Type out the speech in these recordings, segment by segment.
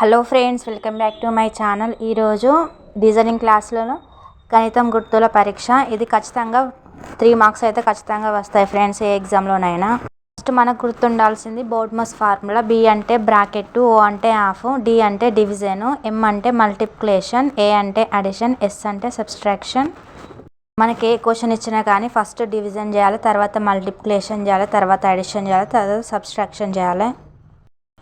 Hello friends, welcome back to my channel. ఈరోజు designing క్లాస్లో గణితం గుర్తుల పరీక్ష. ఇది ఖచ్చితంగా 3 మార్క్స్ అయితే ఖచ్చితంగా వస్తాయి ఫ్రెండ్స్, ఏ ఎగ్జామ్లోనైనా. ఫస్ట్ మనకు గుర్తుండాల్సింది బోర్డ్మస్ ఫార్ములా. బి అంటే బ్రాకెట్, ఓ అంటే హాఫ్, డి అంటే డివిజన్, ఎం అంటే మల్టిప్లికేషన్, ఏ అంటే అడిషన్, ఎస్ అంటే సబ్స్ట్రాక్షన్. మనకి ఏ క్వశ్చన్ ఇచ్చినా కానీ ఫస్ట్ డివిజన్ చేయాలి, తర్వాత మల్టిప్లికేషన్ చేయాలి, తర్వాత అడిషన్ చేయాలి, తర్వాత సబ్స్ట్రాక్షన్ చేయాలి.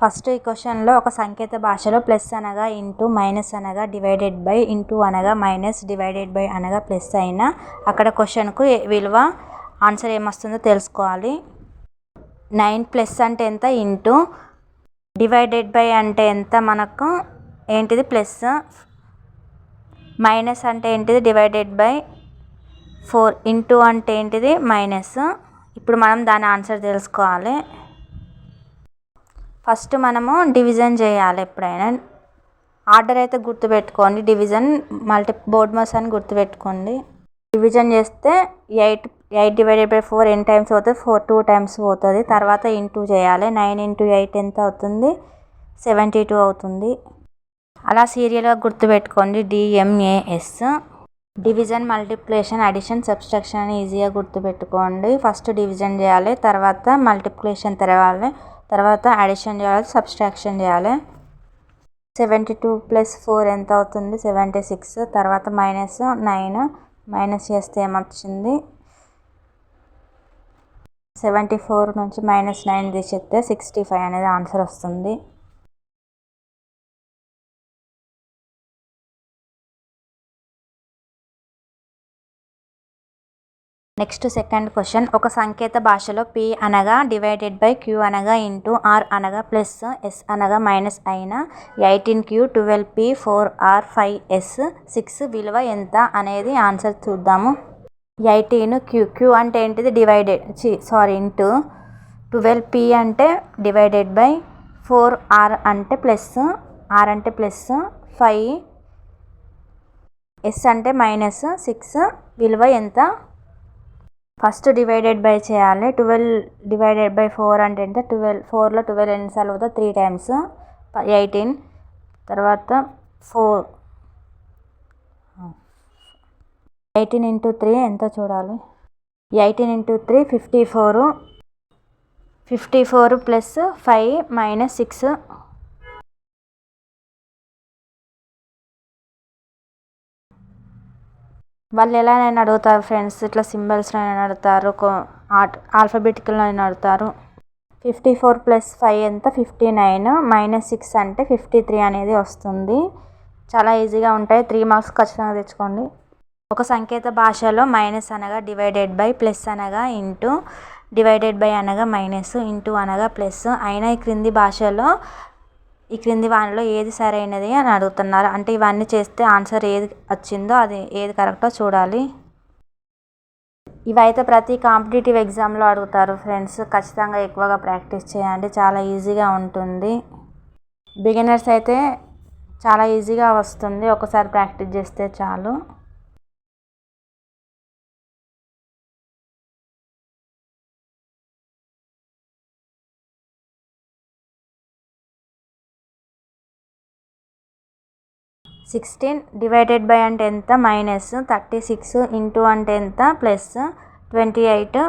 ఫస్ట్ ఈ క్వశ్చన్లో ఒక సంకేత భాషలో ప్లస్ అనగా ఇంటూ, మైనస్ అనగా డివైడెడ్ బై, ఇంటూ అనగా మైనస్, డివైడెడ్ బై అనగా ప్లస్ అయినా అక్కడ క్వశ్చన్కు విలువ ఆన్సర్ ఏమొస్తుందో తెలుసుకోవాలి. 9 ప్లస్ అంటే ఎంత, ఇంటూ, డివైడెడ్ బై అంటే ఎంత, మనకు ఏంటిది ప్లస్, మైనస్ అంటే ఏంటిది డివైడెడ్ బై 4, ఇంటూ అంటే ఏంటిది మైనస్. ఇప్పుడు మనం దాని ఆన్సర్ తెలుసుకోవాలి. ఫస్ట్ మనము డివిజన్ చేయాలి. ఎప్పుడైనా ఆర్డర్ అయితే గుర్తుపెట్టుకోండి, డివిజన్ బోర్డ్మస్ అని గుర్తుపెట్టుకోండి. డివిజన్ చేస్తే 8 డివైడెడ్ బై 4 ఎన్ని టైమ్స్ అవుతుంది, 2 టైమ్స్ పోతుంది. తర్వాత ఇంటూ చేయాలి. 9 ఇంటూ 8 ఎంత అవుతుంది, 72 అవుతుంది. అలా సీరియల్గా గుర్తుపెట్టుకోండి, డిఎంఏఎస్. డివిజన్, మల్టిప్లికేషన్, అడిషన్, సబ్స్ట్రాక్షన్ అని ఈజీగా గుర్తుపెట్టుకోండి. ఫస్ట్ డివిజన్ చేయాలి, తర్వాత మల్టిప్లికేషన్ తర్వాత అడిషన్ చేయాలి, సబ్స్ట్రాక్షన్ చేయాలి. 72 ప్లస్ 4 ఎంత అవుతుంది, 76. తర్వాత -9 మైనస్ చేస్తే ఏమొచ్చింది, 74 నుంచి -9 తీసేస్తే 65 అనేది ఆన్సర్ వస్తుంది. Next second question. ఒక సంకేత భాషలో పి అనగా డివైడెడ్ బై, క్యూ అనగా ఇంటూ, ఆర్ అనగా ప్లస్, ఎస్ అనగా మైనస్ అయిన 18Q 12P 4R 5S 6 విలువ ఎంత అనేది ఆన్సర్ చూద్దాము. 18 క్యూ అంటే ఏంటిది ఇంటూ, 12P అంటే డివైడెడ్ బై, 4R అంటే ప్లస్, ఆర్ అంటే ప్లస్, 5S అంటే మైనస్, 6 విలువ ఎంత. ఫస్ట్ డివైడెడ్ బై చేయాలి. 12 డివైడెడ్ బై 4 అంటే ఎంత, 4లో 12 ఎన్నిసార్లు అవుతుంది, 3 టైమ్స్, 18. తర్వాత 18 ఇంటూ 3 ఎంత చూడాలి, 18 ఇంటూ 3 54 ప్లస్ 5 మైనస్ 6. వాళ్ళు ఎలానైనా అడుగుతారు ఫ్రెండ్స్, ఇట్లా సింబల్స్లో అయినా అడుగుతారు, ఆల్ఫాబెటికల్లో అయినా అడుగుతారు. 54 ప్లస్ 5 ఎంత, 59, మైనస్ 6 అంటే 53 అనేది వస్తుంది. చాలా ఈజీగా ఉంటాయి, 3 మార్క్స్ ఖచ్చితంగా తెచ్చుకోండి. ఒక సంకేత భాషలో మైనస్ అనగా డివైడెడ్ బై, ప్లస్ అనగా ఇంటూ, డివైడెడ్ బై అనగా మైనస్, ఇంటూ అనగా ప్లస్ అయినా ఈ క్రింది వానిలో ఏది సరైనది అని అడుగుతున్నారు. అంటే ఇవన్నీ చేస్తే ఆన్సర్ ఏది వచ్చిందో అది ఏది కరెక్టో చూడాలి. ఇవైతే ప్రతి కాంపిటేటివ్ ఎగ్జామ్లో అడుగుతారు ఫ్రెండ్స్, ఖచ్చితంగా ఎక్కువగా ప్రాక్టీస్ చేయండి, చాలా ఈజీగా ఉంటుంది. బిగినర్స్ అయితే చాలా ఈజీగా వస్తుంది, ఒకసారి ప్రాక్టీస్ చేస్తే చాలు. (16) డివైడెడ్ బై అంటే ఎంత, మైనస్, 36 ఇంటూ అంటే ఎంత, ప్లస్, 28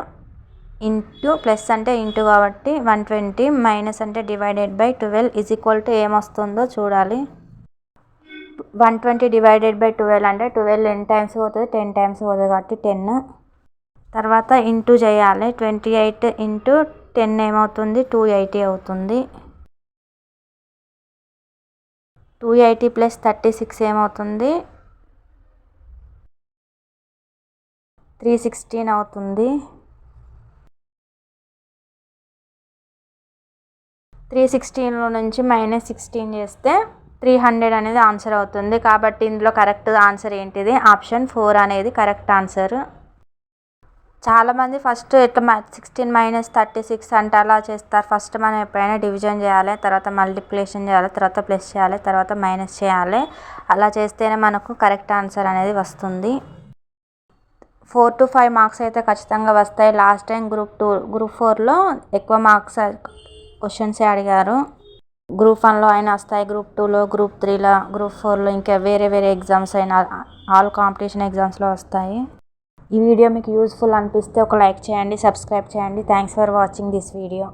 ఇంటూ, ప్లస్ అంటే ఇంటూ కాబట్టి 120, మైనస్ అంటే divided by 12 is equal to ఏమొస్తుందో చూడాలి. 120 డివైడెడ్ బై 12 అంటే 12 ఎన్ని టైమ్స్ పోతుంది, 10 టైమ్స్ పోతుంది కాబట్టి 10. తర్వాత ఇంటూ చేయాలి. 28 ఇంటూ 10 ఏమవుతుంది, 280 అవుతుంది. 280 ప్లస్ 36 ఏమవుతుంది, 316 అవుతుంది. 316లో నుంచి -16 చేస్తే 300 అనేది ఆన్సర్ అవుతుంది. కాబట్టి ఇందులో కరెక్ట్ ఆన్సర్ ఏంటిది, ఆప్షన్ 4 అనేది కరెక్ట్ ఆన్సర్. చాలామంది ఫస్ట్ ఎట్లా 16 మైనస్ 36 అంటే అలా చేస్తారు. ఫస్ట్ మనం ఎప్పుడైనా డివిజన్ చేయాలి, తర్వాత మల్టిప్లికేషన్ చేయాలి, తర్వాత ప్లస్ చేయాలి, తర్వాత మైనస్ చేయాలి. అలా చేస్తేనే మనకు కరెక్ట్ ఆన్సర్ అనేది వస్తుంది. 4 to 5 మార్క్స్ అయితే ఖచ్చితంగా వస్తాయి. లాస్ట్ టైం గ్రూప్ 4లో ఎక్కువ మార్క్స్ క్వశ్చన్సే అడిగారు. గ్రూప్ 1లో అయినా వస్తాయి, గ్రూప్ 2లో, గ్రూప్ 3లో, గ్రూప్ 4లో, ఇంకా వేరే వేరే ఎగ్జామ్స్ అయినా ఆల్ కాంపిటీషన్ ఎగ్జామ్స్లో వస్తాయి. ఈ వీడియో మీకు యూస్ఫుల్ అనిపిస్తే ఒక లైక్ చేయండి, సబ్స్క్రైబ్ చేయండి. Thanks for watching this video.